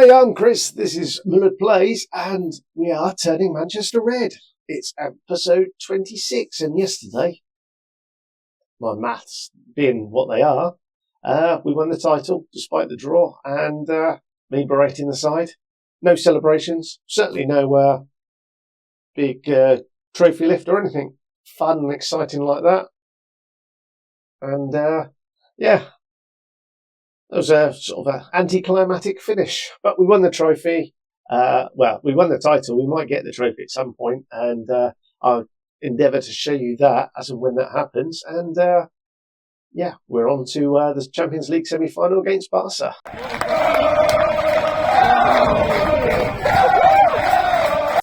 Hi, I'm Chris. This is Mullard Plays, and we are turning Manchester red. It's episode 26, and yesterday, my maths being what they are, we won the title despite the draw, and me berating the side. No celebrations, certainly no big trophy lift or anything fun and exciting like that. And yeah, it was a sort of an anticlimactic finish, but we won the trophy. Well, we won the title. We might get the trophy at some point, and I'll endeavour to show you that as and when that happens. And yeah, we're on to the Champions League semi-final against Barca.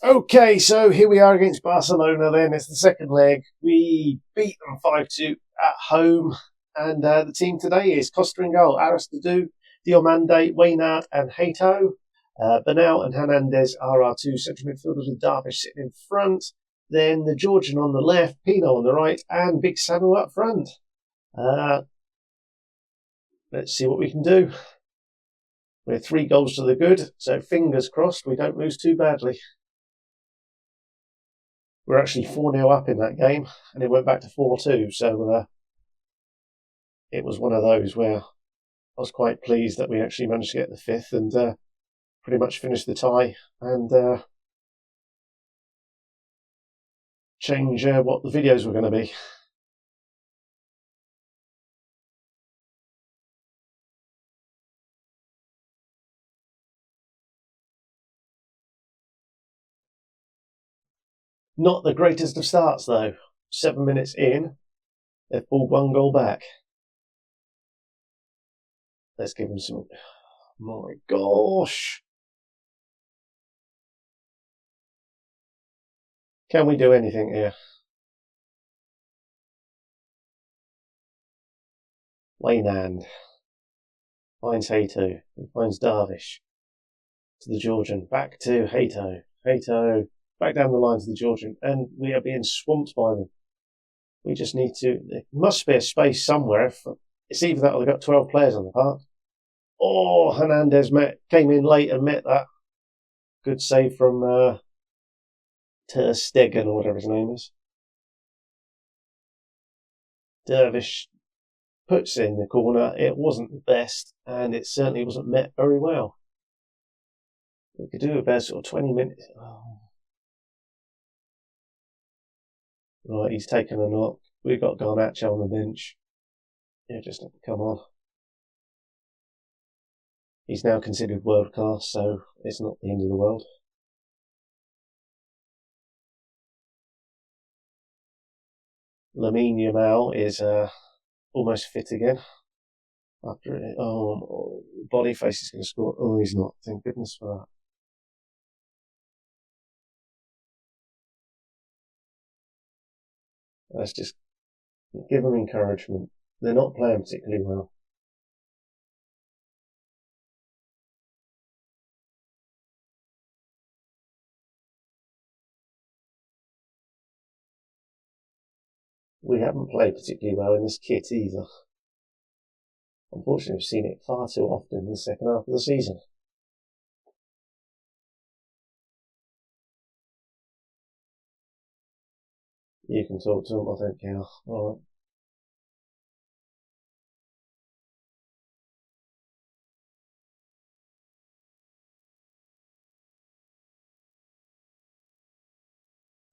Okay, so here we are against Barcelona then. It's the second leg. We beat them 5-2 at home. And the team today is Costa in goal, Aristidou, Diomande, Waynard and Hato. Bernal and Hernandez are our two central midfielders with Darvish sitting in front. Then the Georgian on the left, Pino on the right, and Big Samu up front. Let's see what we can do. We're 3 goals to the good, so fingers crossed we don't lose too badly. We're actually 4-0 up in that game, and it went back to 4-2, so it was one of those where I was quite pleased that we actually managed to get the 5th and pretty much finish the tie and change what the videos were going to be. Not the greatest of starts though. 7 minutes in, they've pulled 1 goal back. Let's give them some... My gosh! Can we do anything here? Waynand finds Hato, finds Darvish to the Georgian, back to Hato. Hato back down the line to the Georgian, and we are being swamped by them. We just need to... There must be a space somewhere. It's either that or they've got 12 players on the park. Oh, Hernandez came in late and met that. Good save from Ter Stegen or whatever his name is. Dervish puts it in the corner. It wasn't the best, and it certainly wasn't met very well. We could do about sort of 20 minutes. Oh. Right, he's taken a knock. We've got Garnacho on the bench. Yeah, just come on. He's now considered world class, so it's not the end of the world. Lamine Yamal is almost fit again. After it, Boniface is going to score. Oh, he's not. Thank goodness for that. Let's just give them encouragement. They're not playing particularly well. We haven't played particularly well in this kit either. Unfortunately, we've seen it far too often in the second half of the season. You can talk to them, I don't care. Alright.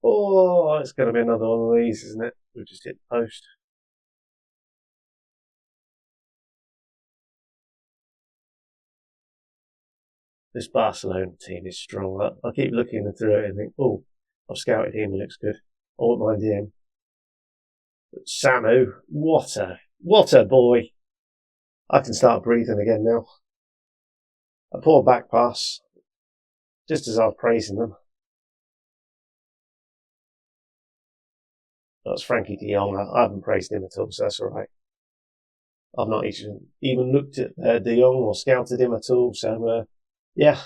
Oh, it's going to be another one of these, isn't it? We've just hit the post. This Barcelona team is strong. I keep looking through it and think, oh, I've scouted him, he looks good. I won't mind him. But Samu, what a boy. I can start breathing again now. A poor back pass, just as I was praising them. That's Frankie de Jong. I haven't praised him at all, so that's alright. I've not even looked at de Jong or scouted him at all, so yeah.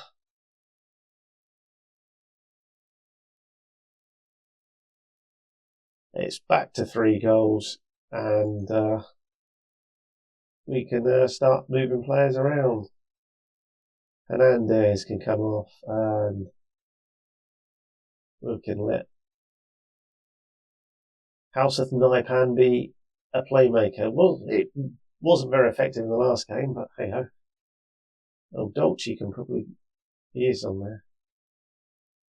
It's back to 3 goals, and we can start moving players around. Hernandez can come off, and we can let Houseeth Naipan be a playmaker. Well, it wasn't very effective in the last game, but hey ho. Oh, Dolce can probably, he is on there.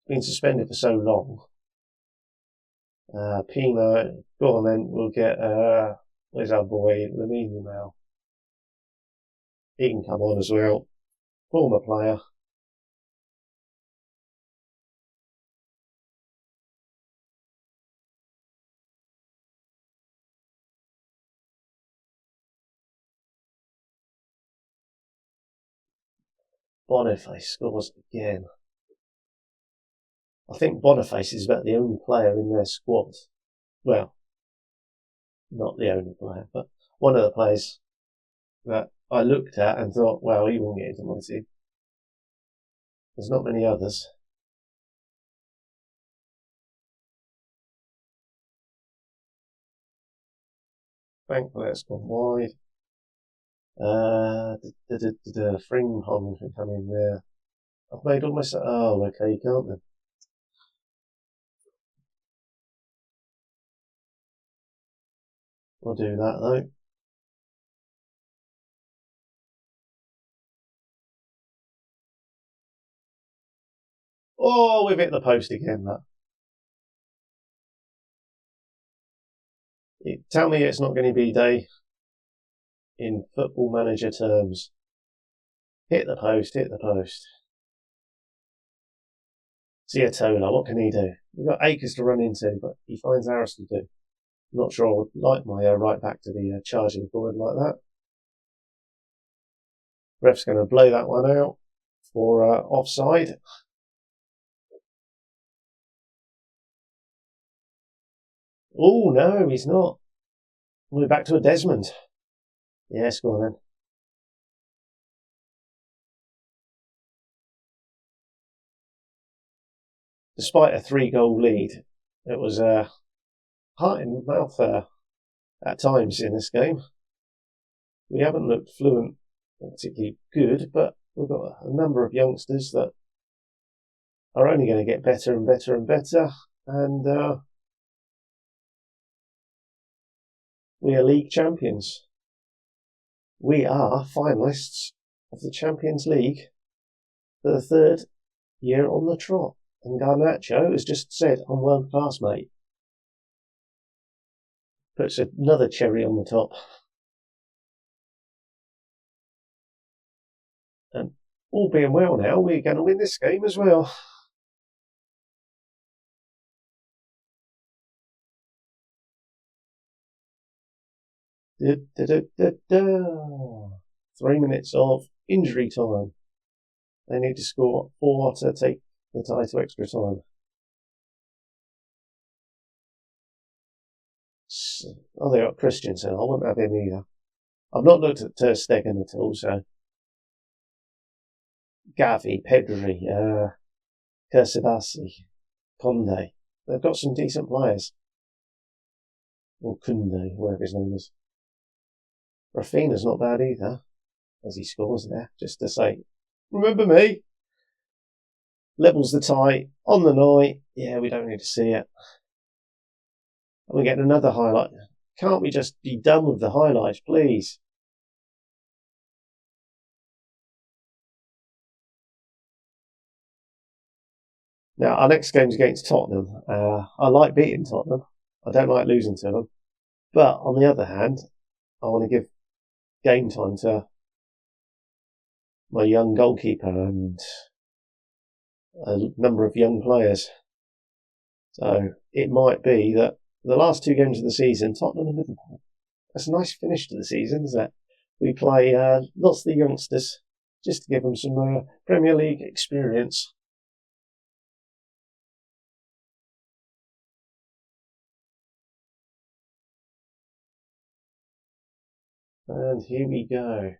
Been suspended for so long. Pino, go on then, we'll get, where's our boy, Lamine Yamal. He can come on as well. Former player. Boniface scores again. I think Boniface is about the only player in their squad. Well, not the only player, but one of the players that I looked at and thought, well, he won't get into my team. There's not many others. Thankfully, that's gone wide. Fringham can come in there. I've made all my... Oh, okay, you can't then. We'll do that though. Oh, we've hit the post again, that. Tell me it's not going to be day in Football Manager terms. Hit the post, hit the post. Ziatola, what can he do? We've got Akers to run into, but he finds ours to do. I'm not sure I would like my right back to be charging forward like that. Ref's going to blow that one out for offside. Oh, no, he's not. We're back to a Desmond. Yes, go on then. Despite a 3-goal lead, it was heart in mouth at times in this game. We haven't looked fluent, particularly good, but we've got a number of youngsters that are only going to get better and better and better, and we are league champions. We are finalists of the Champions League for the 3rd year on the trot. And Garnacho has just said, I'm world class, mate. Puts another cherry on the top. And all being well now, we're going to win this game as well. Da, da, da, da. 3 minutes of injury time. They need to score 4 to take the tie to extra time. Oh, they got Christensen. I wouldn't have him either. I've not looked at Ter Stegen at all, so. Gavi, Pedri, Kursavasi, Conde. They've got some decent players. Or Kunde, whatever his name is. Rafinha's not bad either, as he scores there, just to say, remember me? Levels the tie on the night. Yeah, we don't need to see it. And we get another highlight. Can't we just be done with the highlights, please? Now, our next game's against Tottenham. I like beating Tottenham. I don't like losing to them. But on the other hand, I want to give game time to my young goalkeeper and a number of young players. So it might be that the last 2 games of the season, Tottenham and Liverpool. That's a nice finish to the season, isn't it? We play lots of the youngsters just to give them some Premier League experience. And here we go.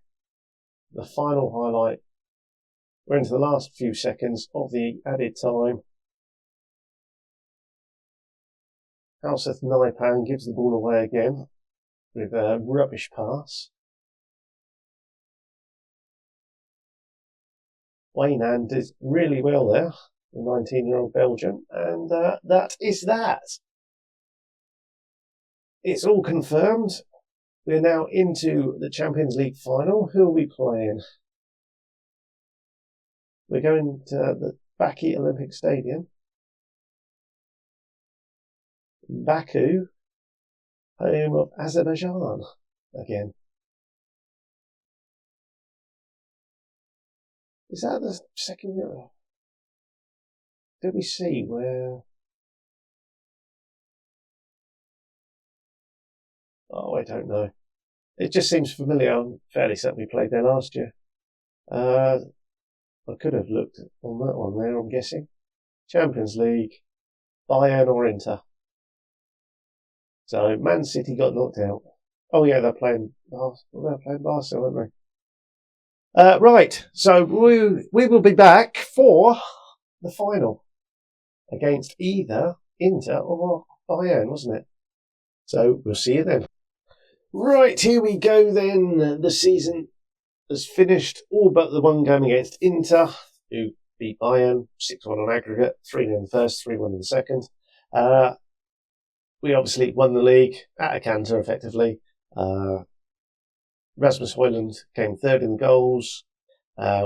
The final highlight. We're into the last few seconds of the added time. Houseeth Naipan gives the ball away again with a rubbish pass. Wijnand did really well there, the 19-year-old Belgian, and that is that. It's all confirmed. We're now into the Champions League final. Who are we playing? We're going to the Baku Olympic Stadium. Baku, home of Azerbaijan again. Is that the second year? Did we see where? Oh, I don't know. It just seems familiar. I'm fairly certain we played there last year. I could have looked on that one there, I'm guessing. Champions League, Bayern or Inter. So Man City got knocked out. Oh yeah, they're playing Barca, aren't they? Right, so we will be back for the final against either Inter or Bayern, wasn't it? So we'll see you then. Right, here we go then. The season has finished, all but the one game against Inter, who beat Bayern 6-1 on aggregate, 3-0 in the first, 3-1 in the second. We obviously won the league at a canter, effectively. Rasmus Højlund came third in goals.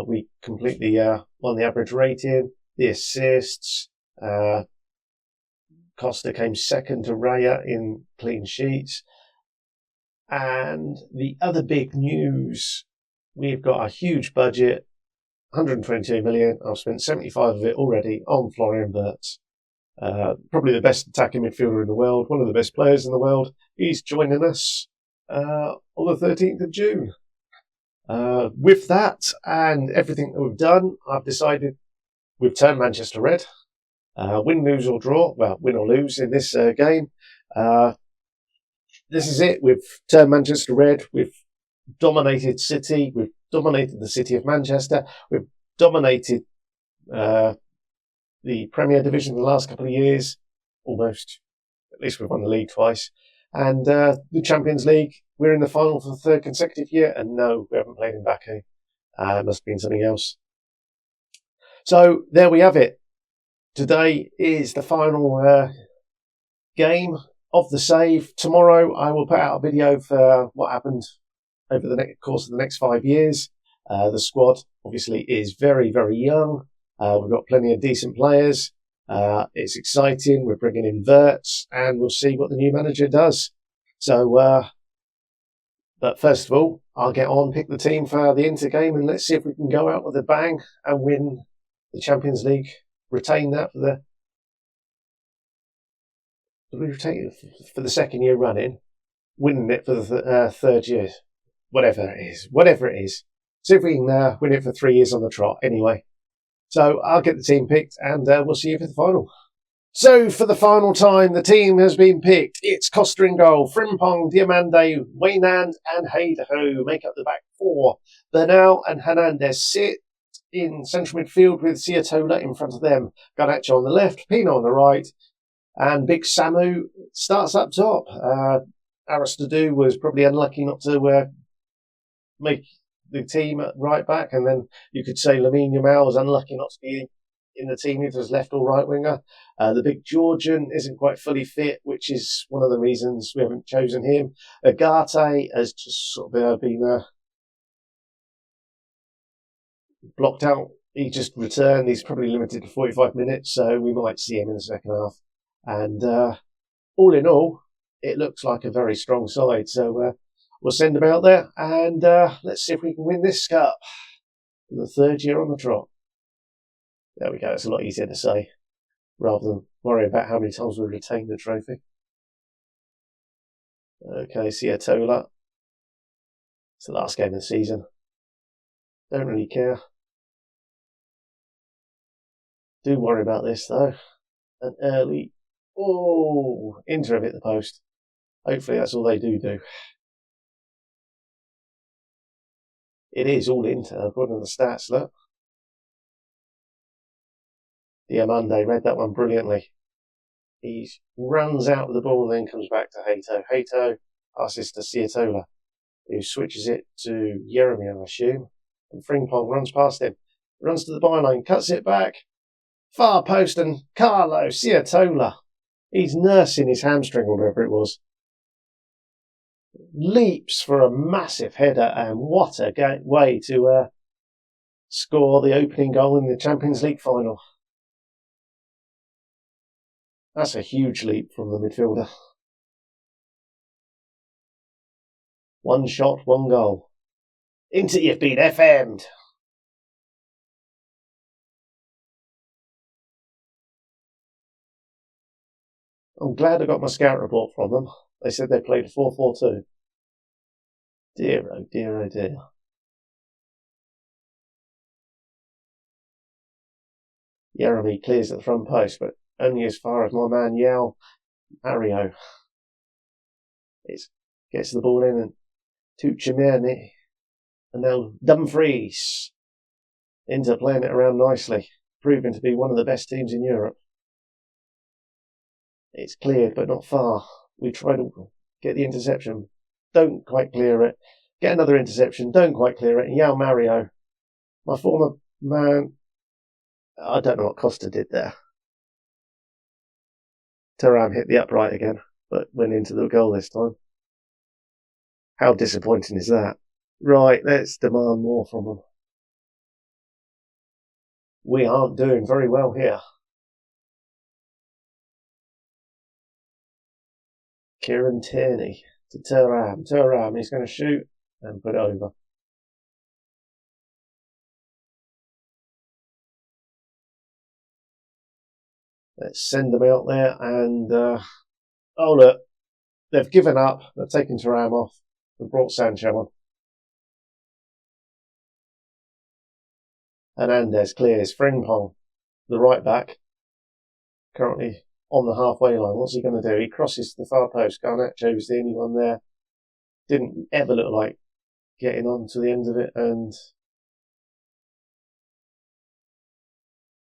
We completely won the average rating, the assists. Costa came second to Raya in clean sheets. And the other big news, we've got a huge budget, 122 million. I've spent 75 of it already on Florian Wirtz. Probably the best attacking midfielder in the world, one of the best players in the world. He's joining us on the 13th of June. With that and everything that we've done, I've decided we've turned Manchester red. Win, lose or draw. Well, win or lose in this game. This is it. We've turned Manchester red. We've dominated City. We've dominated the city of Manchester. We've dominated the Premier Division the last couple of years, almost. At least we've won the league twice. And the Champions League, we're in the final for the third consecutive year. And no, we haven't played in Baku. It must have been something else. So there we have it. Today is the final game of the save. Tomorrow I will put out a video for what happened over the course of the next 5 years. The squad obviously is very, very young. We've got plenty of decent players. It's exciting. We're bringing in Wirtz and we'll see what the new manager does. So, but first of all, I'll get on, pick the team for the Inter game, and let's see if we can go out with a bang and win the Champions League. Retain that for the... We retain it for the second year running, winning it for the third year. Whatever it is. See if we can win it for 3 years on the trot anyway. So I'll get the team picked and we'll see you for the final. So for the final time, the team has been picked. It's Costa in goal, Frimpong, Diomande, Wijnand and Heideho make up the back four. Bernal and Hernandez sit in central midfield with Ciatola in front of them. Garnacho on the left, Pino on the right, and Big Samu starts up top. Aristidou was probably unlucky not to make the team at right back, and then you could say Lamine Yamal was unlucky not to be in the team either as left or right winger. The big Georgian isn't quite fully fit, which is one of the reasons we haven't chosen him. Agate has just sort of been blocked out. He just returned. He's probably limited to 45 minutes, so we might see him in the second half. And all in all, it looks like a very strong side. So we'll send them out there and let's see if we can win this cup for the third year on the trot. There we go. It's a lot easier to say rather than worry about how many times we retain the trophy. Okay, Ciatola. It's the last game of the season. Don't really care. Do worry about this though. An early... Oh, Inter have hit the post. Hopefully that's all they do. It is all Inter, according to the stats, look. Diomande read that one brilliantly. He runs out with the ball and then comes back to Hato. Hato passes to Ciatola, who switches it to Jeremy, I assume. And Frimpong runs past him. runs to the byline, cuts it back. Far post and Carlo Ciatola. He's nursing his hamstring or whatever it was. Leaps for a massive header, and what a way to score the opening goal in the Champions League final. That's a huge leap from the midfielder. One shot, one goal. Into you've been FM'd. I'm glad I got my scout report from them. They said they played a 4-4-2. Dear, oh dear, oh dear. Jeremy clears at the front post, but only as far as my man João Mario. It gets the ball in and Tuchemene and now Dumfries into playing it around nicely, proving to be one of the best teams in Europe. It's cleared, but not far. We try to get the interception, don't quite clear it. Get another interception, don't quite clear it. And João Mario, my former man, I don't know what Costa did there. Thuram hit the upright again, but went into the goal this time. How disappointing is that? Right, let's demand more from them. We aren't doing very well here. Kieran Tierney to Thuram. Thuram is going to shoot and put it over. Let's send them out there and, oh look, they've given up. They've taken Thuram off. They've brought Sancho on. Hernandez clears. Frimpong, the right back, currently on the halfway line. What's he going to do? He crosses the far post. Garnacho was the only one there. Didn't ever look like getting on to the end of it. And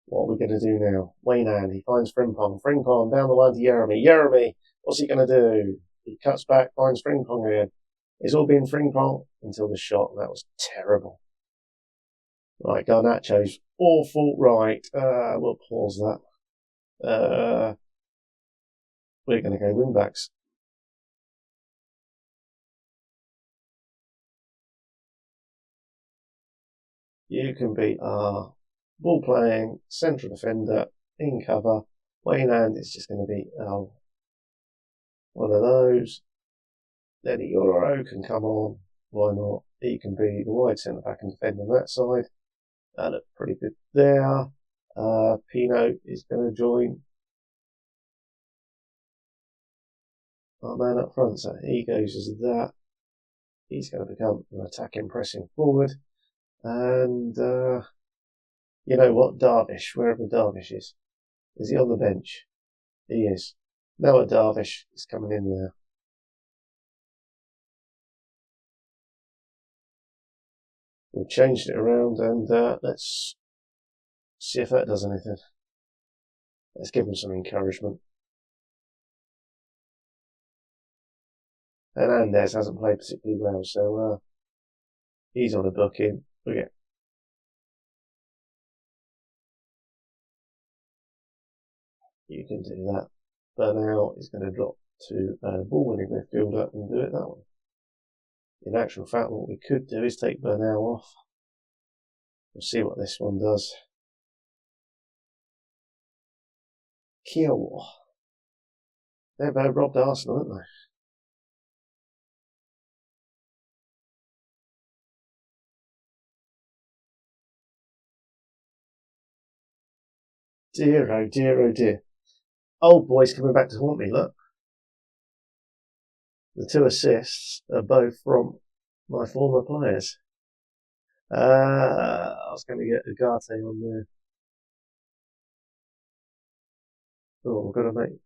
what are we going to do now? Wayne, he finds Frimpong. Frimpong down the line to Jeremy. Jeremy, what's he going to do? He cuts back, finds Frimpong again. It's all been Frimpong until the shot. That was terrible. Right, Garnacho's awful. Right, we'll pause that. We're going to go wing backs. You can be our ball playing central defender in cover. Wayne is just going to be one of those. Then Euro can come on. Why not? He can be the wide centre back and defend on that side. That looked pretty good there. Pino is going to join our man up front, so he goes as that. He's going to become an attacking, pressing forward. And you know what? Darvish, wherever Darvish is he on the bench? He is. Noah Darvish is coming in there. We've changed it around and let's see if that does anything. Let's give him some encouragement. Hernandez hasn't played particularly well, so he's on a booking. You can do that. Bernal is going to drop to ball winning midfielder and do it that way. In actual fact, what we could do is take Bernal off. We'll see what this one does. Kiowa. They've robbed Arsenal, haven't they? Dear, oh dear, oh dear. Old boy's coming back to haunt me, look. The 2 assists are both from my former players. I was going to get Ugarte on there. Oh, I've got to make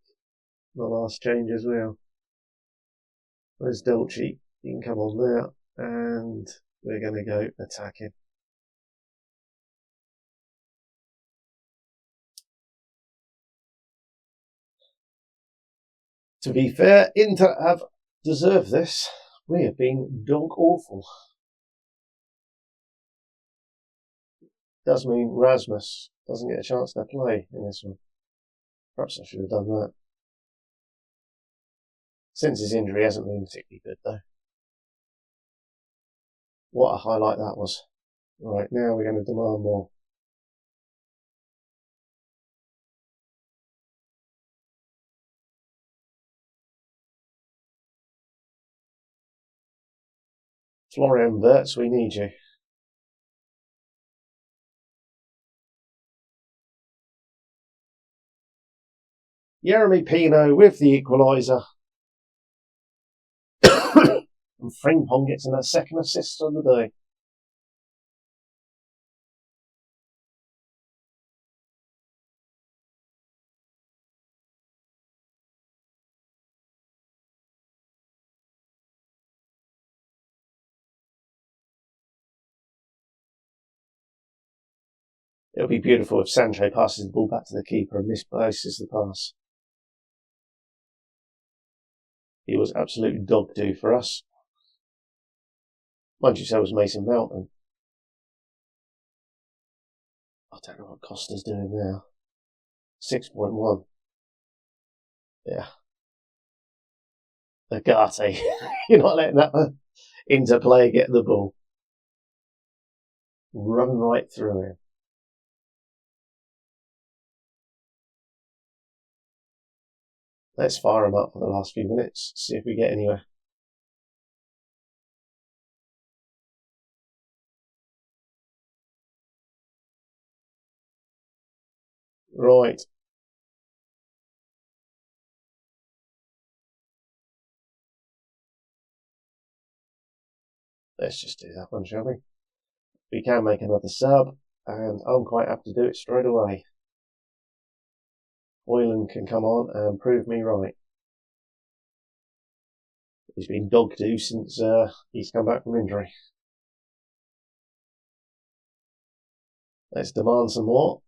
the last change as well. Where's Delci? He can come on there. And we're going to go attacking. To be fair, Inter have deserved this. We have been dog awful. does mean Rasmus doesn't get a chance to play in this one. Perhaps I should have done that. Since his injury hasn't been particularly good, though. What a highlight that was. Right, now we're going to demand more. Florian Wirtz, we need you. Jeremy Pino with the equaliser. And Frimpong gets a second assist on the day. It'll be beautiful if Sancho passes the ball back to the keeper and misplaces the pass. He was absolutely dog-do for us. Mind you, so was Mason Mount. I don't know what Costa's doing now. 6.1. Yeah. Agate. You're not letting that interplay get the ball. Run right through him. Let's fire him up for the last few minutes, see if we get anywhere. Right. Let's just do that one, shall we? We can make another sub, and I'm quite happy to do it straight away. Hoyland can come on and prove me right. He's been dog-do since he's come back from injury. Let's demand some more.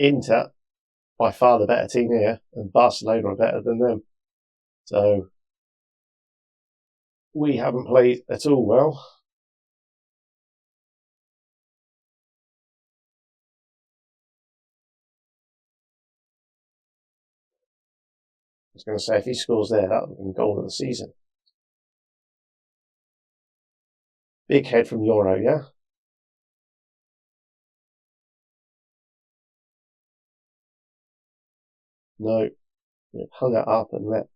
Inter, by far the better team here, and Barcelona are better than them. So, we haven't played at all well. I was going to say, if he scores there, that would have been goal of the season. Big head from Euro, yeah? No, they've hung it up and let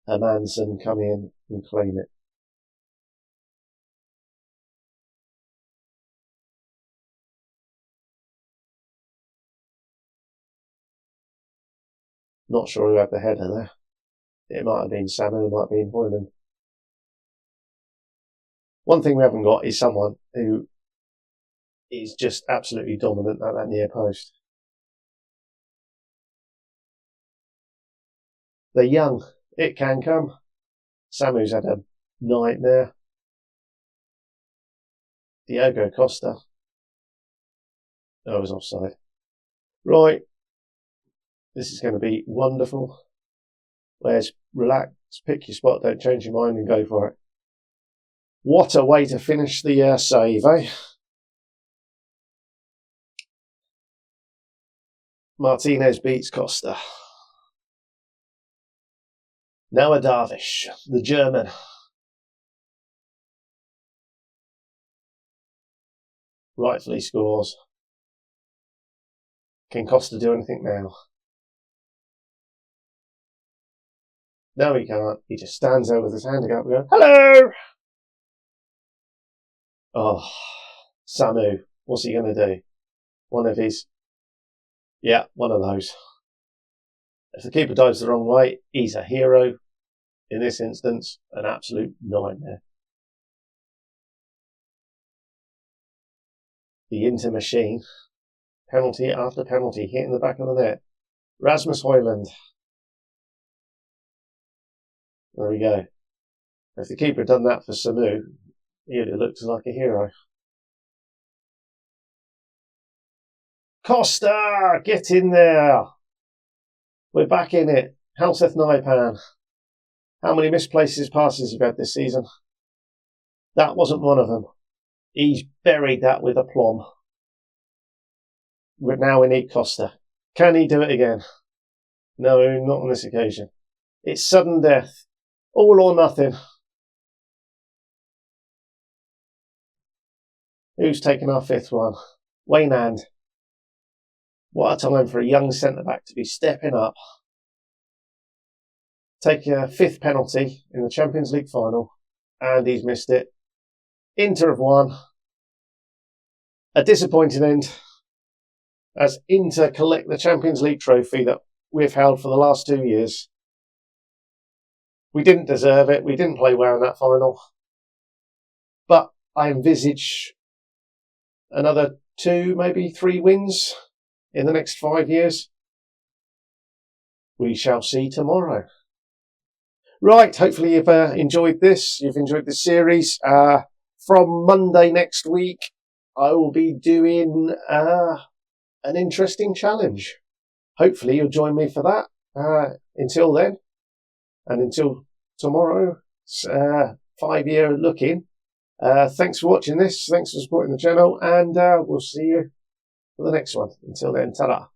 Hermansen come in and claim it. Not sure who had the header there. It might have been Samu, it might have been Hoyland. One thing we haven't got is someone who is just absolutely dominant at that near post. They're young. It can come. Samu's had a nightmare. Diogo Costa. Oh, I was offside. Right. This is going to be wonderful. Where's relax, pick your spot, don't change your mind and go for it. What a way to finish the save, eh? Martinez beats Costa. Noah Darvish, the German. Rightfully scores. Can Costa do anything now? No, he can't. He just stands there with his hand up and goes, hello! Oh, Samu. What's he going to do? One of his... Yeah, one of those. If the keeper dives the wrong way, he's a hero. In this instance, an absolute nightmare. The Inter machine. Penalty after penalty, hitting the back of the net. Rasmus Hoyland. There we go. If the keeper had done that for Samu, he would have looked like a hero. Costa, get in there. We're back in it. Halseth Naipan. How many misplaces passes you've had this season? That wasn't one of them. He's buried that with aplomb. But now we need Costa. Can he do it again? No, not on this occasion. It's sudden death. All or nothing. Who's taken our fifth one? Waynand. What a time for a young centre-back to be stepping up. Take a fifth penalty in the Champions League final, and he's missed it. Inter have won. A disappointing end, as Inter collect the Champions League trophy that we've held for the last 2 years. We didn't deserve it. We didn't play well in that final. But I envisage another 2, maybe 3 wins in the next 5 years. We shall see tomorrow. Right, hopefully you've enjoyed this. You've enjoyed this series. From Monday next week, I will be doing an interesting challenge. Hopefully you'll join me for that. Until then, and until tomorrow, 5-year look-in. Thanks for watching this. Thanks for supporting the channel, and we'll see you for the next one. Until then, ta-da.